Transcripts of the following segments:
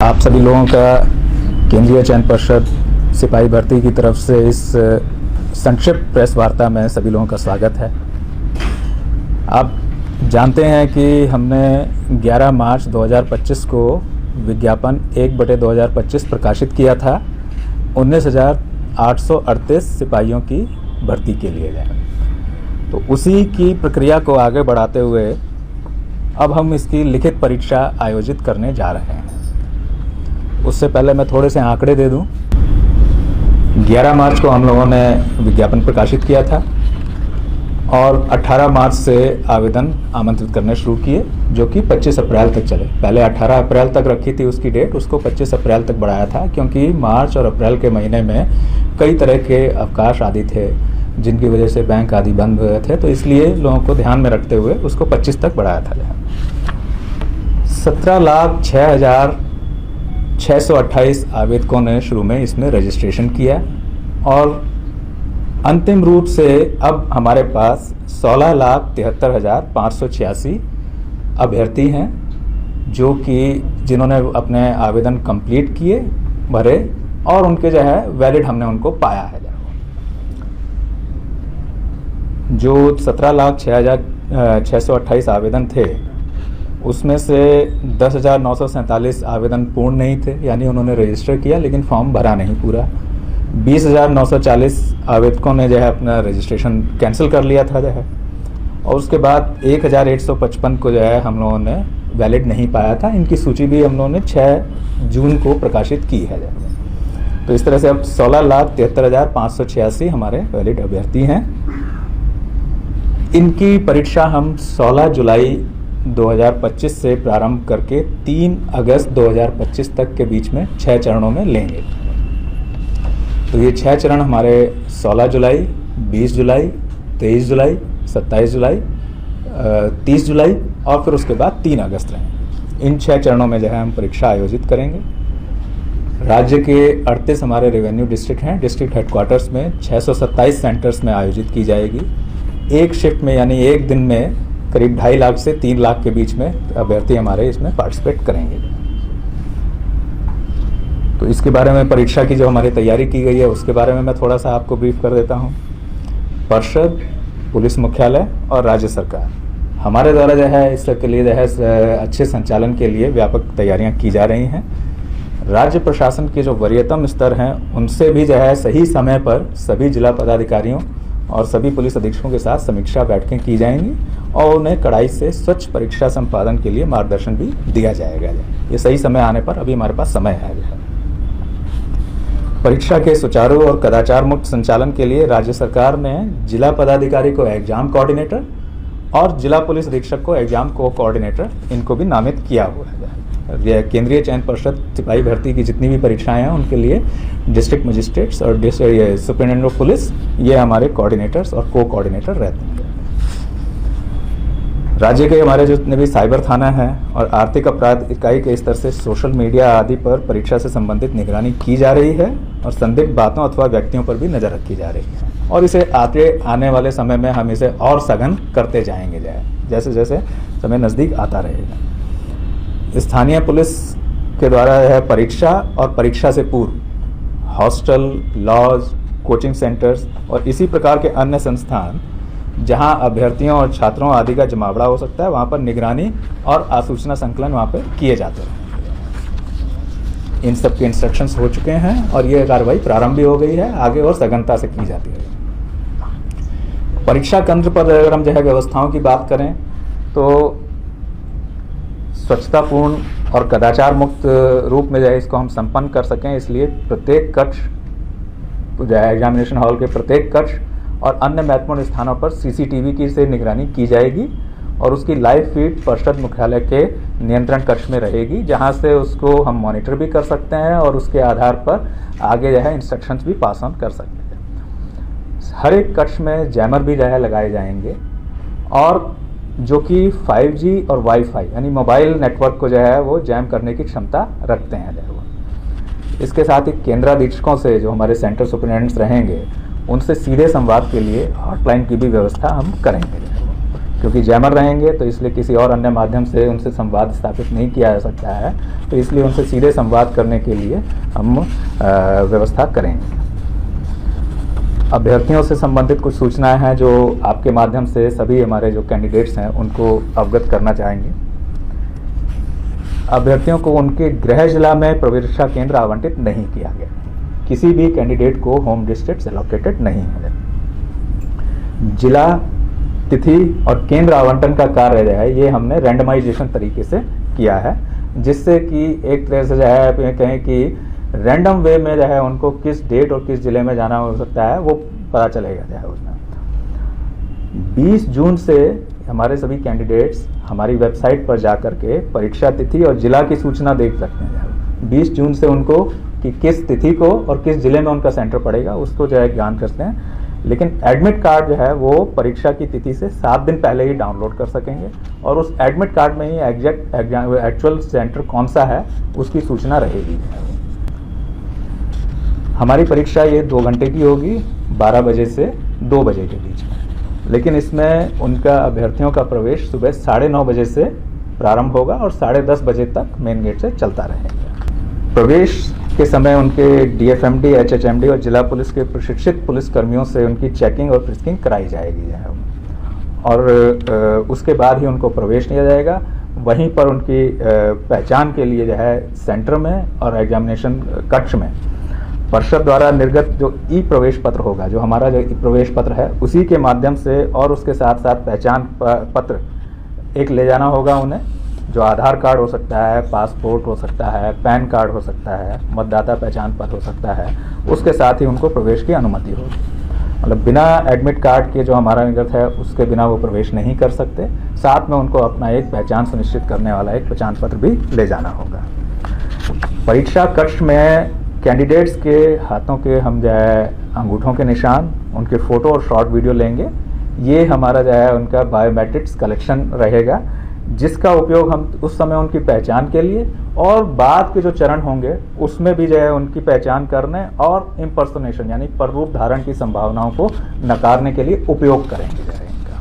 आप सभी लोगों का केंद्रीय चयन पर्षद सिपाही भर्ती की तरफ से इस संक्षिप्त प्रेस वार्ता में सभी लोगों का स्वागत है। आप जानते हैं कि हमने 11 मार्च 2025 को विज्ञापन 1/2025 प्रकाशित किया था 19,838 सिपाहियों की भर्ती के लिए। तो उसी की प्रक्रिया को आगे बढ़ाते हुए अब हम इसकी लिखित परीक्षा आयोजित करने जा रहे हैं। उससे पहले मैं थोड़े से आंकड़े दे दूं। 11 मार्च को हम लोगों ने विज्ञापन प्रकाशित किया था और 18 मार्च से आवेदन आमंत्रित करने शुरू किए, जो कि 25 अप्रैल तक चले। पहले 18 अप्रैल तक रखी थी उसकी डेट, उसको 25 अप्रैल तक बढ़ाया था, क्योंकि मार्च और अप्रैल के महीने में कई तरह के अवकाश आदि थे जिनकी वजह से बैंक आदि बंद हुए थे। तो इसलिए लोगों को ध्यान में रखते हुए उसको 25 तक बढ़ाया था। 17,06,628 आवेदकों ने शुरू में इसमें रजिस्ट्रेशन किया और अंतिम रूप से अब हमारे पास 16,73,586 अभ्यर्थी हैं, जो कि जिन्होंने अपने आवेदन कंप्लीट किए, भरे और उनके जो है वैलिड हमने उनको पाया है। जो 17,06,628 आवेदन थे उसमें से 10,947 आवेदन पूर्ण नहीं थे, यानी उन्होंने रजिस्टर किया लेकिन फॉर्म भरा नहीं पूरा। 20,940 आवेदकों ने जो है अपना रजिस्ट्रेशन कैंसिल कर लिया था जो है, और उसके बाद 1,855 को जो है हम लोगों ने वैलिड नहीं पाया था। इनकी सूची भी हम लोगों ने 6 जून को प्रकाशित की है। तो इस तरह से अब 16,73,586 हमारे वैलिड अभ्यर्थी हैं। इनकी परीक्षा हम 16 जुलाई 2025 से प्रारंभ करके 3 अगस्त 2025 तक के बीच में 6 चरणों में लेंगे। तो ये 6 चरण हमारे 16 जुलाई, 20 जुलाई, 23 जुलाई, 27 जुलाई, 30 जुलाई और फिर उसके बाद 3 अगस्त रहेंगे। इन 6 चरणों में जो है हम परीक्षा आयोजित करेंगे। राज्य के 38 हमारे रेवेन्यू डिस्ट्रिक्ट हैं। डिस्ट्रिक्ट हेडक्वार्टर्स में 627 सेंटर्स में आयोजित की जाएगी। एक शिफ्ट में यानी एक दिन में करीब 2.5 लाख से 3 लाख के बीच में अभ्यर्थी हमारे इसमें पार्टिसिपेट करेंगे। तो इसके बारे में परीक्षा की जो हमारी तैयारी की गई है उसके बारे में मैं थोड़ा सा आपको ब्रीफ कर देता हूँ। परिषद, पुलिस मुख्यालय और राज्य सरकार हमारे द्वारा जो है इसके लिए जो है अच्छे संचालन के लिए व्यापक तैयारियां की जा रही हैं। राज्य प्रशासन के जो वरीयतम स्तर हैं उनसे भी जो है सही समय पर सभी जिला पदाधिकारियों और सभी पुलिस अधीक्षकों के साथ समीक्षा बैठकें की जाएंगी और उन्हें कड़ाई से स्वच्छ परीक्षा संपादन के लिए मार्गदर्शन भी दिया जाएगा। ये सही समय आने पर अभी हमारे पास समय है। परीक्षा के सुचारू और कदाचार मुक्त संचालन के लिए राज्य सरकार ने जिला पदाधिकारी को एग्जाम कोऑर्डिनेटर और जिला पुलिस अधीक्षक को एग्जाम कोऑर्डिनेटर इनको भी नामित किया हुआ है। केंद्रीय चयन परिषद सिपाही भर्ती की जितनी भी परीक्षाएं हैं उनके लिए डिस्ट्रिक्ट मजिस्ट्रेट्स और सुपरिटेंडेंट ऑफ पुलिस ये हमारे कोऑर्डिनेटर्स और को कोऑर्डिनेटर रहते हैं। राज्य के हमारे जितने भी साइबर थाना है और आर्थिक अपराध इकाई के स्तर से सोशल मीडिया आदि पर परीक्षा से संबंधित निगरानी की जा रही है और संदिग्ध बातों अथवा व्यक्तियों पर भी नजर रखी जा रही है और इसे आने वाले समय में हम इसे और सघन करते जाएंगे जैसे जैसे समय नज़दीक आता रहेगा। स्थानीय पुलिस के द्वारा है परीक्षा और परीक्षा से पूर्व हॉस्टल, लॉज, कोचिंग सेंटर्स और इसी प्रकार के अन्य संस्थान जहां अभ्यर्थियों और छात्रों आदि का जमावड़ा हो सकता है वहां पर निगरानी और आसूचना संकलन वहां पर किए जाते हैं। इन सब के इंस्ट्रक्शंस हो चुके हैं और ये कार्रवाई प्रारंभ भी हो गई है, आगे और सघनता से की जाती है। परीक्षा केंद्र पर अगर हम जो है व्यवस्थाओं की बात करें तो स्वच्छतापूर्ण और कदाचार मुक्त रूप में जो है इसको हम संपन्न कर सकें, इसलिए प्रत्येक कक्ष जो है एग्जामिनेशन हॉल के प्रत्येक कक्ष और अन्य महत्वपूर्ण स्थानों पर सीसीटीवी की से निगरानी की जाएगी और उसकी लाइव फीड परिषद मुख्यालय के नियंत्रण कक्ष में रहेगी, जहां से उसको हम मॉनिटर भी कर सकते हैं और उसके आधार पर आगे जो है इंस्ट्रक्शंस भी पास ऑन कर सकते हैं। हर एक कक्ष में जैमर भी जो है लगाए जाएंगे और जो कि 5G और वाईफाई यानी मोबाइल नेटवर्क को जो है वो जैम करने की क्षमता रखते हैं। इसके साथ ही केंद्राधीक्षकों से जो हमारे सेंटर सुपरिटेंडेंट्स रहेंगे उनसे सीधे संवाद के लिए हॉटलाइन की भी व्यवस्था हम करेंगे, क्योंकि जैमर रहेंगे तो इसलिए किसी और अन्य माध्यम से उनसे संवाद स्थापित नहीं किया जा सकता है, तो इसलिए उनसे सीधे संवाद करने के लिए हम व्यवस्था करेंगे। अभ्यर्थियों से संबंधित कुछ सूचनाएं हैं जो आपके माध्यम से सभी हमारे जो कैंडिडेट्स हैं उनको अवगत करना चाहेंगे। अभ्यर्थियों को उनके गृह जिला में परीक्षा केंद्र आवंटित नहीं किया गया। किसी भी कैंडिडेट को होम डिस्ट्रिक्ट एलोकेटेड नहीं है। जिला, तिथि और केंद्र आवंटन का कार्य जो है ये हमने रैंडमाइजेशन तरीके से किया है, जिससे कि एक तरह से जो है कहें कि रैंडम वे में जो है उनको किस डेट और किस जिले में जाना हो सकता है वो पता चलेगा जो है उसमें। 20 जून से हमारे सभी कैंडिडेट्स हमारी वेबसाइट पर जाकर के परीक्षा तिथि और जिला की सूचना देख सकते हैं। 20 जून से उनको कि किस तिथि को और किस जिले में उनका सेंटर पड़ेगा उसको जो है ज्ञान करते हैं। लेकिन एडमिट कार्ड जो है वो परीक्षा की तिथि से 7 दिन पहले ही डाउनलोड कर सकेंगे और उस एडमिट कार्ड में ही एग्जैक्ट एक्चुअल सेंटर कौन सा है उसकी सूचना रहेगी। हमारी परीक्षा ये 2 घंटे की होगी, 12 बजे से 2 बजे के बीच में। लेकिन इसमें उनका अभ्यर्थियों का प्रवेश सुबह 9:30 बजे से प्रारंभ होगा और 10:30 बजे तक मेन गेट से चलता रहेगा। प्रवेश के समय उनके DFMD, HHMD और जिला पुलिस के प्रशिक्षित पुलिस कर्मियों से उनकी चेकिंग और फ्रिस्किंग कराई जाएगी और उसके बाद ही उनको प्रवेश दिया जाएगा। वहीं पर उनकी पहचान के लिए जो है सेंटर में और एग्जामिनेशन कक्ष में परिषद द्वारा निर्गत जो ई प्रवेश पत्र होगा, जो हमारा जो ई प्रवेश पत्र है उसी के माध्यम से और उसके साथ साथ पहचान पत्र एक ले जाना होगा उन्हें, जो आधार कार्ड हो सकता है, पासपोर्ट हो सकता है, पैन कार्ड हो सकता है, मतदाता पहचान पत्र हो सकता है। उसके साथ ही उनको प्रवेश की अनुमति होगी। मतलब बिना एडमिट कार्ड के जो हमारा निर्गत है उसके बिना वो प्रवेश नहीं कर सकते। साथ में उनको अपना एक पहचान सुनिश्चित करने वाला एक पहचान पत्र भी ले जाना होगा। परीक्षा कक्ष में कैंडिडेट्स के हाथों के हम जो है अंगूठों के निशान, उनके फ़ोटो और शॉर्ट वीडियो लेंगे। ये हमारा जो है उनका बायोमेट्रिक्स कलेक्शन रहेगा, जिसका उपयोग हम उस समय उनकी पहचान के लिए और बाद के जो चरण होंगे उसमें भी जो है उनकी पहचान करने और इम्पर्सोनेशन यानी प्ररूप धारण की संभावनाओं को नकारने के लिए उपयोग करेंगे जो है इनका।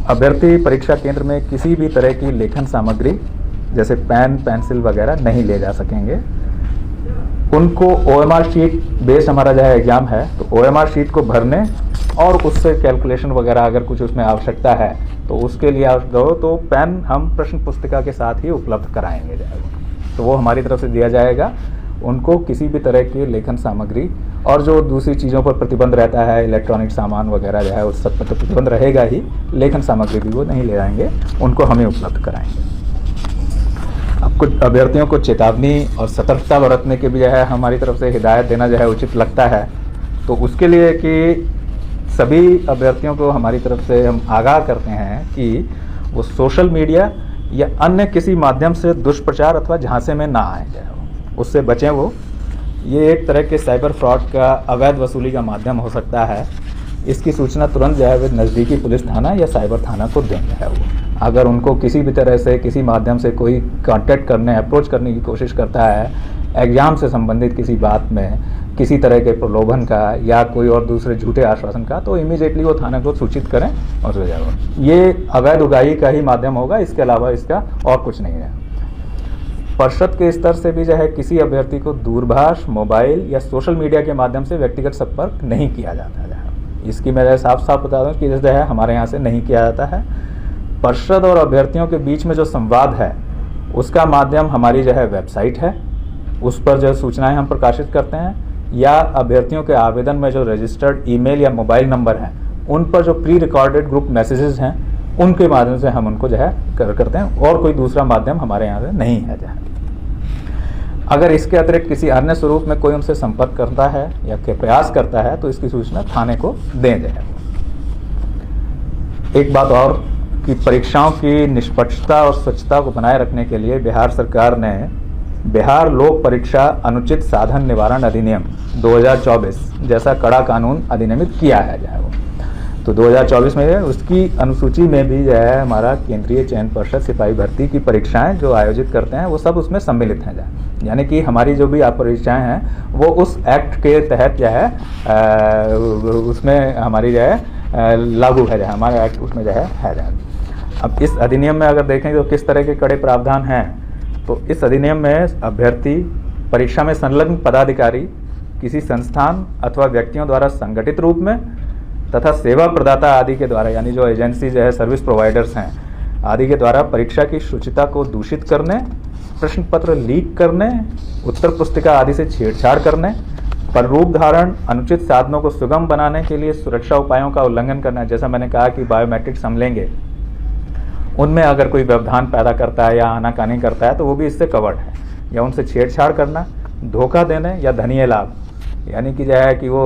अभ्यर्थी परीक्षा केंद्र में किसी भी तरह की लेखन सामग्री जैसे पेन, पेंसिल वगैरह नहीं ले जा सकेंगे। उनको OMR शीट बेस्ड हमारा जो है एग्जाम है, तो OMR शीट को भरने और उससे कैलकुलेशन वगैरह अगर कुछ उसमें आवश्यकता है तो उसके लिए आप दो तो पेन हम प्रश्न पुस्तिका के साथ ही उपलब्ध कराएंगे जाएगा, तो वो हमारी तरफ से दिया जाएगा। उनको किसी भी तरह की लेखन सामग्री और जो दूसरी चीज़ों पर प्रतिबंध रहता है, इलेक्ट्रॉनिक सामान वगैरह जो है उस सब पर तो प्रतिबंध रहेगा ही, लेखन सामग्री भी वो नहीं ले जाएंगे, उनको हमें उपलब्ध कराएंगे। अब कुछ अभ्यर्थियों को चेतावनी और सतर्कता बरतने की भी जो है हमारी तरफ से हिदायत देना जो है उचित लगता है। तो उसके लिए कि सभी अभ्यर्थियों को हमारी तरफ से हम आगाह करते हैं कि वो सोशल मीडिया या अन्य किसी माध्यम से दुष्प्रचार अथवा झांसे में ना आए जाए, उससे बचें। वो ये एक तरह के साइबर फ्रॉड का अवैध वसूली का माध्यम हो सकता है। इसकी सूचना तुरंत जो है वे नज़दीकी पुलिस थाना या साइबर थाना को देंगे है। वो अगर उनको किसी भी तरह से किसी माध्यम से कोई कांटेक्ट करने, अप्रोच करने की कोशिश करता है एग्ज़ाम से संबंधित किसी बात में, किसी तरह के प्रलोभन का या कोई और दूसरे झूठे आश्वासन का, तो इमीडिएटली वो थाना को सूचित करें और ले जाओ। ये अवैध उगाही का ही माध्यम होगा, इसके अलावा इसका और कुछ नहीं है। परिषद के स्तर से भी जो है किसी अभ्यर्थी को दूरभाष, मोबाइल या सोशल मीडिया के माध्यम से व्यक्तिगत संपर्क नहीं किया जाता है। इसकी मैं साफ साफ बता दूं कि जो है हमारे यहाँ से नहीं किया जाता है। परिषद और अभ्यर्थियों के बीच में जो संवाद है उसका माध्यम हमारी जो है वेबसाइट है, उस पर जो सूचनाएं हम प्रकाशित करते हैं, या अभ्यर्थियों के आवेदन में जो रजिस्टर्ड ईमेल या मोबाइल नंबर हैं उन पर जो प्री रिकॉर्डेड ग्रुप मैसेजेस हैं उनके माध्यम से हम उनको जो है करते हैं, और कोई दूसरा माध्यम हमारे यहाँ से नहीं है। जो है अगर इसके अतिरिक्त किसी अन्य स्वरूप में कोई उनसे संपर्क करता है या प्रयास करता है तो इसकी सूचना थाने को दें जाए। एक बात और कि परीक्षाओं की निष्पक्षता और स्वच्छता को बनाए रखने के लिए बिहार सरकार ने बिहार लोक परीक्षा अनुचित साधन निवारण अधिनियम 2024 जैसा कड़ा कानून अधिनियमित किया है। जो है वो तो 2024 में उसकी अनुसूची में भी जो है हमारा केंद्रीय चयन पर्षद सिपाही भर्ती की परीक्षाएं जो आयोजित करते हैं वो सब उसमें सम्मिलित हैं। यानी कि हमारी जो भी परीक्षाएं हैं वो उस एक्ट के तहत जो है उसमें हमारी जो है लागू है, हमारा एक्ट उसमें जो है। अब इस अधिनियम में अगर देखें तो किस तरह के कड़े प्रावधान हैं, तो इस अधिनियम में अभ्यर्थी, परीक्षा में संलग्न पदाधिकारी, किसी संस्थान अथवा व्यक्तियों द्वारा संगठित रूप में तथा सेवा प्रदाता आदि के द्वारा, यानी जो एजेंसी जो है, सर्विस प्रोवाइडर्स हैं आदि के द्वारा परीक्षा की शुचिता को दूषित करने, प्रश्न पत्र लीक करने, उत्तर पुस्तिका आदि से छेड़छाड़ करने, प्रारूप धारण, अनुचित साधनों को सुगम बनाने के लिए सुरक्षा उपायों का उल्लंघन करना। जैसा मैंने कहा कि बायोमेट्रिक्स हम लेंगे, उनमें अगर कोई व्यवधान पैदा करता है या आनाकानी करता है तो वो भी इससे कवर्ड है। या उनसे छेड़छाड़ करना, धोखा देने या धनीय लाभ, यानी कि जो है कि वो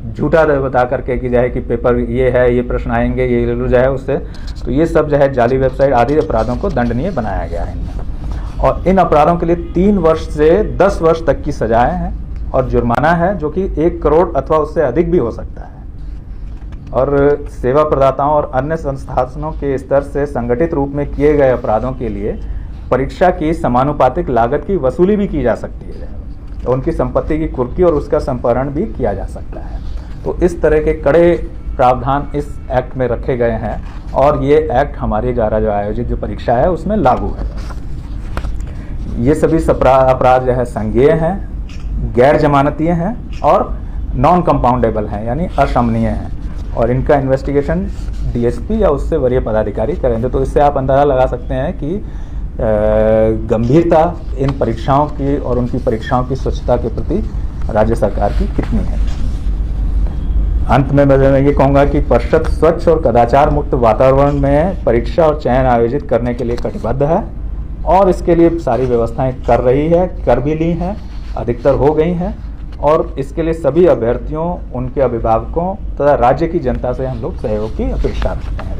झूठा बता करके कि जो है कि पेपर ये है, ये प्रश्न आएंगे, ये ले लो जो है उससे, तो ये सब जो है जाली वेबसाइट आदि अपराधों को दंडनीय बनाया गया है इनमें। और इन अपराधों के लिए 3 वर्ष से 10 वर्ष तक की सजाएं हैं और जुर्माना है जो कि 1 करोड़ अथवा उससे अधिक भी हो सकता है। और सेवा प्रदाताओं और अन्य संस्थानों के स्तर से संगठित रूप में किए गए अपराधों के लिए परीक्षा की समानुपातिक लागत की वसूली भी की जा सकती है, तो उनकी संपत्ति की कुर्की और उसका संपहरण भी किया जा सकता है। तो इस तरह के कड़े प्रावधान इस एक्ट में रखे गए हैं और ये एक्ट हमारी द्वारा जो आयोजित जो परीक्षा है उसमें लागू है। ये सभी अपराध जो है संज्ञेय हैं, गैर जमानतीय हैं और नॉन कंपाउंडेबल हैं, यानी अशमनीय हैं, और इनका इन्वेस्टिगेशन डीएसपी या उससे वरीय पदाधिकारी करेंगे। तो इससे आप अंदाज़ा लगा सकते हैं कि गंभीरता इन परीक्षाओं की और उनकी परीक्षाओं की स्वच्छता के प्रति राज्य सरकार की कितनी है। अंत में मैं ये कहूँगा कि परिषद स्वच्छ और कदाचार मुक्त वातावरण में परीक्षा और चयन आयोजित करने के लिए कटिबद्ध है और इसके लिए सारी व्यवस्थाएं कर रही है, कर भी ली हैं, अधिकतर हो गई हैं, और इसके लिए सभी अभ्यर्थियों, उनके अभिभावकों तथा राज्य की जनता से हम लोग सहयोग की अपेक्षा रखते हैं।